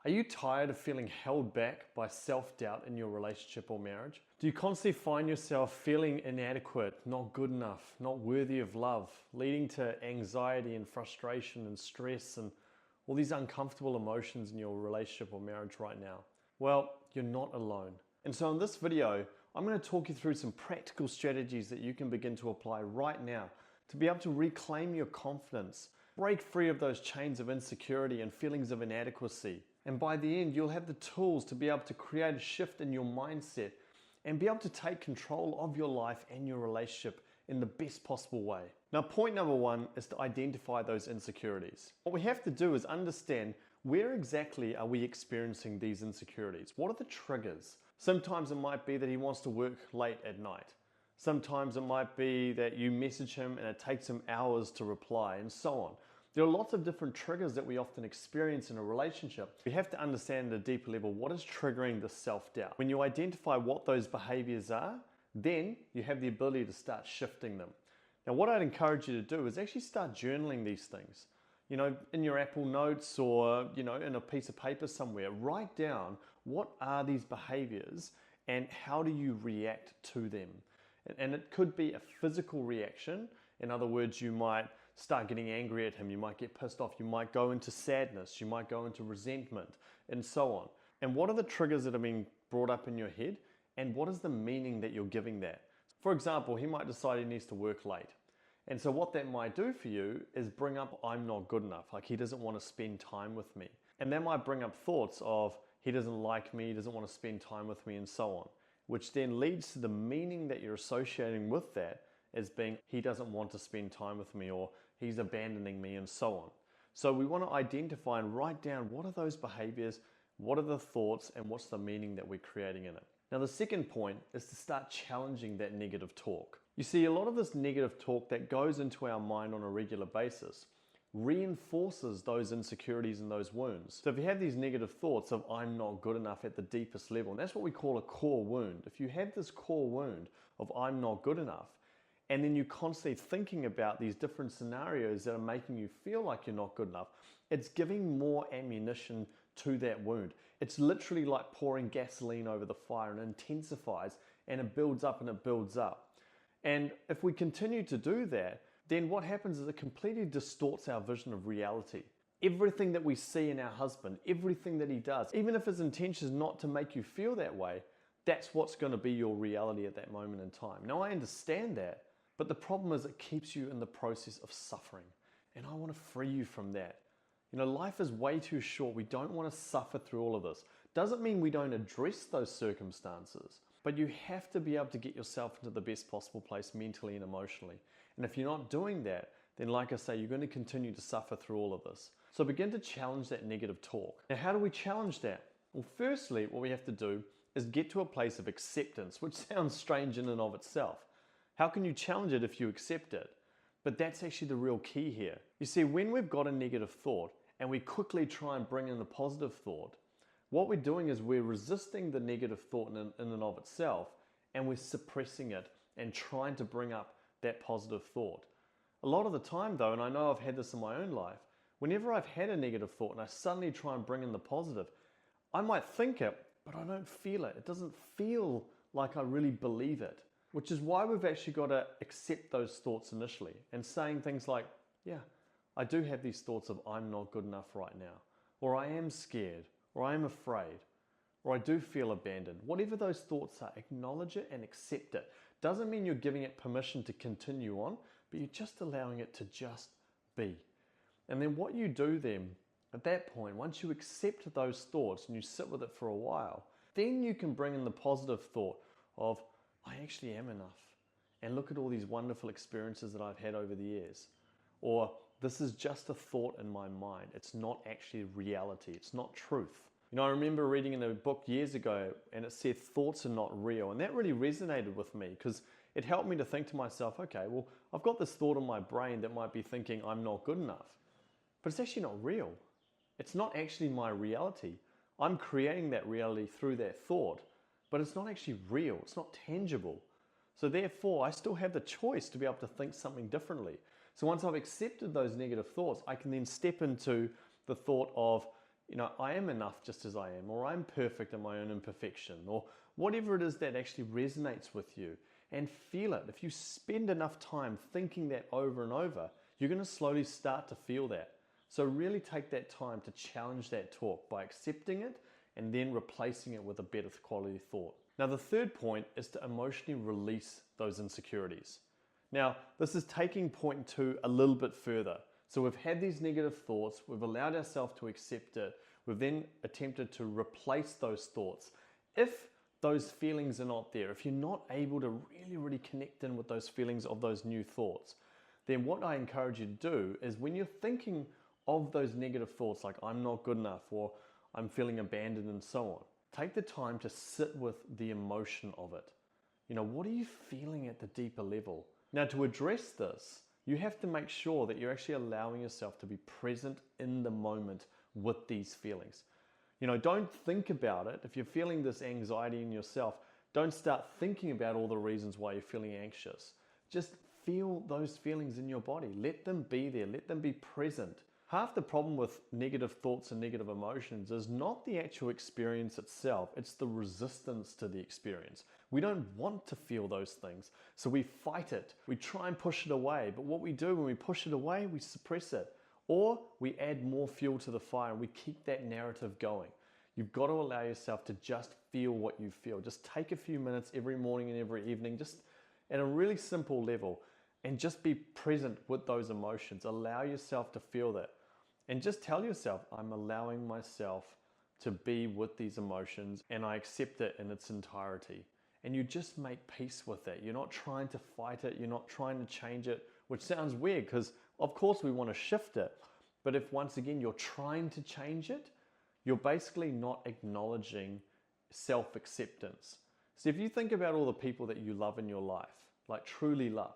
Are you tired of feeling held back by self-doubt in your relationship or marriage? Do you constantly find yourself feeling inadequate, not good enough, not worthy of love, leading to anxiety and frustration and stress and all these uncomfortable emotions in your relationship or marriage right now? Well, you're not alone. And so in this video, I'm going to talk you through some practical strategies that you can begin to apply right now to be able to reclaim your confidence, break free of those chains of insecurity and feelings of inadequacy. And by the end, you'll have the tools to be able to create a shift in your mindset and be able to take control of your life and your relationship in the best possible way. Now, point number one is to identify those insecurities. What we have to do is understand where exactly are we experiencing these insecurities? What are the triggers? Sometimes it might be that he wants to work late at night. Sometimes it might be that you message him and it takes him hours to reply, and so on. There are lots of different triggers that we often experience in a relationship. We have to understand at a deeper level what is triggering the self-doubt. When you identify what those behaviors are, then you have the ability to start shifting them. Now, what I'd encourage you to do is actually start journaling these things. You know, in your Apple Notes or, in a piece of paper somewhere, write down what are these behaviors and how do you react to them. And it could be a physical reaction. In other words, you might start getting angry at him, you might get pissed off, you might go into sadness, you might go into resentment, and so on. And what are the triggers that are being brought up in your head, and what is the meaning that you're giving that? For example, he might decide he needs to work late. And so what that might do for you is bring up, I'm not good enough, like he doesn't want to spend time with me. And that might bring up thoughts of, he doesn't like me, he doesn't want to spend time with me, and so on. Which then leads to the meaning that you're associating with that as being, he doesn't want to spend time with me, or he's abandoning me, and so on. So we want to identify and write down what are those behaviors, what are the thoughts, and what's the meaning that we're creating in it. Now, the second point is to start challenging that negative talk. You see, a lot of this negative talk that goes into our mind on a regular basis reinforces those insecurities and those wounds. So if you have these negative thoughts of I'm not good enough at the deepest level, and that's what we call a core wound. If you have this core wound of I'm not good enough, and then you're constantly thinking about these different scenarios that are making you feel like you're not good enough, it's giving more ammunition to that wound. It's literally like pouring gasoline over the fire, and it intensifies and it builds up and it builds up. And if we continue to do that, then what happens is it completely distorts our vision of reality. Everything that we see in our husband, everything that he does, even if his intention is not to make you feel that way, that's what's going to be your reality at that moment in time. Now, I understand that, but the problem is it keeps you in the process of suffering. And I want to free you from that. Life is way too short. We don't want to suffer through all of this. Doesn't mean we don't address those circumstances, but you have to be able to get yourself into the best possible place mentally and emotionally. And if you're not doing that, then like I say, you're going to continue to suffer through all of this. So begin to challenge that negative talk. Now, how do we challenge that? Well, firstly, what we have to do is get to a place of acceptance, which sounds strange in and of itself. How can you challenge it if you accept it? But that's actually the real key here. You see, when we've got a negative thought and we quickly try and bring in the positive thought, what we're doing is we're resisting the negative thought in and of itself, and we're suppressing it and trying to bring up that positive thought. A lot of the time though, and I know I've had this in my own life, whenever I've had a negative thought and I suddenly try and bring in the positive, I might think it, but I don't feel it. It doesn't feel like I really believe it, which is why we've actually got to accept those thoughts initially and saying things like, yeah, I do have these thoughts of I'm not good enough right now, or I am scared, or I am afraid, or I do feel abandoned. Whatever those thoughts are, acknowledge it and accept it. Doesn't mean you're giving it permission to continue on, but you're just allowing it to just be. And then what you do then, at that point, once you accept those thoughts and you sit with it for a while, then you can bring in the positive thought of, I actually am enough. And look at all these wonderful experiences that I've had over the years. Or, this is just a thought in my mind. It's not actually reality. It's not truth. I remember reading in a book years ago and it said thoughts are not real. And that really resonated with me because it helped me to think to myself, okay, well, I've got this thought in my brain that might be thinking I'm not good enough. But it's actually not real. It's not actually my reality. I'm creating that reality through that thought, but it's not actually real. It's not tangible. So therefore, I still have the choice to be able to think something differently. So once I've accepted those negative thoughts, I can then step into the thought of, I am enough just as I am, or I'm perfect in my own imperfection, or whatever it is that actually resonates with you, and feel it. If you spend enough time thinking that over and over, you're going to slowly start to feel that. So really take that time to challenge that talk by accepting it and then replacing it with a better quality thought. Now, the third point is to emotionally release those insecurities. Now, this is taking point 2 a little bit further. So we've had these negative thoughts, we've allowed ourselves to accept it, we've then attempted to replace those thoughts. If those feelings are not there, if you're not able to really connect in with those feelings of those new thoughts, then what I encourage you to do is when you're thinking of those negative thoughts like I'm not good enough or I'm feeling abandoned and so on, take the time to sit with the emotion of it. What are you feeling at the deeper level? Now, to address this, you have to make sure that you're actually allowing yourself to be present in the moment with these feelings. Don't think about it. If you're feeling this anxiety in yourself, don't start thinking about all the reasons why you're feeling anxious. Just feel those feelings in your body. Let them be there. Let them be present. Half the problem with negative thoughts and negative emotions is not the actual experience itself, it's the resistance to the experience. We don't want to feel those things, so we fight it. We try and push it away, but what we do when we push it away, we suppress it. Or we add more fuel to the fire and we keep that narrative going. You've got to allow yourself to just feel what you feel. Just take a few minutes every morning and every evening, just at a really simple level, and just be present with those emotions. Allow yourself to feel that. And just tell yourself, I'm allowing myself to be with these emotions and I accept it in its entirety. And you just make peace with that. You're not trying to fight it. You're not trying to change it, which sounds weird because of course we want to shift it. But if once again you're trying to change it, you're basically not acknowledging self-acceptance. So if you think about all the people that you love in your life, like truly love,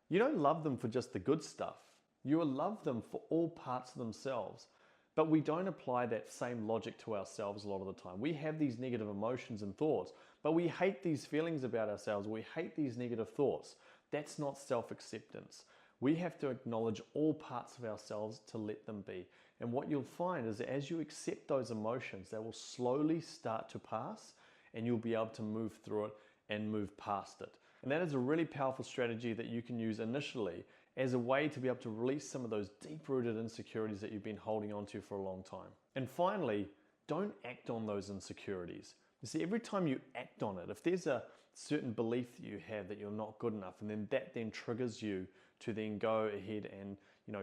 you don't love them for just the good stuff. You will love them for all parts of themselves. But we don't apply that same logic to ourselves a lot of the time. We have these negative emotions and thoughts, but we hate these feelings about ourselves. We hate these negative thoughts. That's not self-acceptance. We have to acknowledge all parts of ourselves to let them be. And what you'll find is that as you accept those emotions, they will slowly start to pass and you'll be able to move through it and move past it. And that is a really powerful strategy that you can use initially as a way to be able to release some of those deep-rooted insecurities that you've been holding on to for a long time. And finally, don't act on those insecurities. You see, every time you act on it, if there's a certain belief that you have that you're not good enough, and then that triggers you to then go ahead and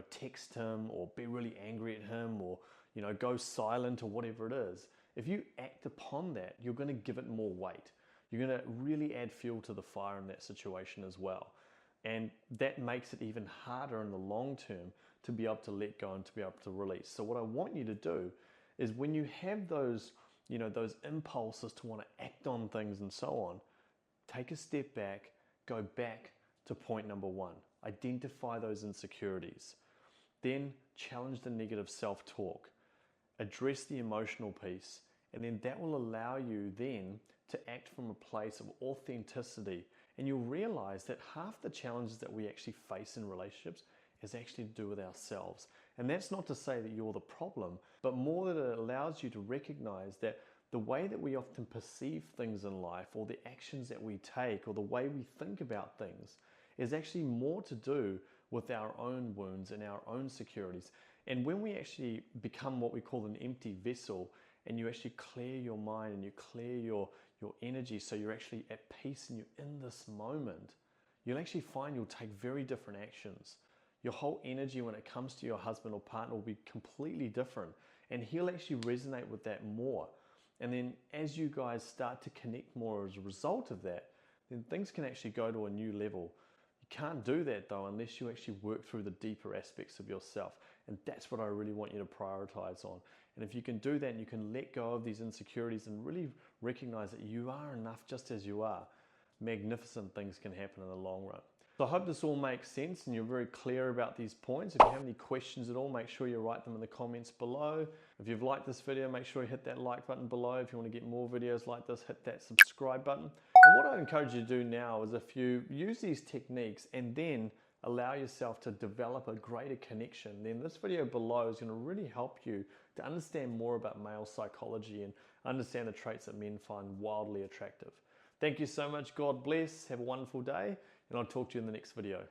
text him or be really angry at him or go silent or whatever it is, if you act upon that, you're going to give it more weight. You're going to really add fuel to the fire in that situation as well. And that makes it even harder in the long term to be able to let go and to be able to release. So what I want you to do is when you have those, those impulses to want to act on things and so on, take a step back, go back to point number 1. Identify those insecurities. Then challenge the negative self-talk. Address the emotional piece. And then that will allow you then to act from a place of authenticity. And you'll realize that half the challenges that we actually face in relationships is actually to do with ourselves. And that's not to say that you're the problem, but more that it allows you to recognize that the way that we often perceive things in life, or the actions that we take, or the way we think about things, is actually more to do with our own wounds and our own securities. And when we actually become what we call an empty vessel, and you actually clear your mind and you clear your energy, so you're actually at peace and you're in this moment, you'll actually find you'll take very different actions. Your whole energy when it comes to your husband or partner will be completely different, and he'll actually resonate with that more. And then as you guys start to connect more as a result of that, then things can actually go to a new level. You can't do that though unless you actually work through the deeper aspects of yourself. And that's what I really want you to prioritize on. And if you can do that and you can let go of these insecurities and really recognize that you are enough just as you are, magnificent things can happen in the long run. So I hope this all makes sense and you're very clear about these points. If you have any questions at all, make sure you write them in the comments below. If you've liked this video, make sure you hit that like button below. If you want to get more videos like this, hit that subscribe button. And what I encourage you to do now is if you use these techniques and then allow yourself to develop a greater connection, then this video below is going to really help you to understand more about male psychology and understand the traits that men find wildly attractive. Thank you so much. God bless. Have a wonderful day, and I'll talk to you in the next video.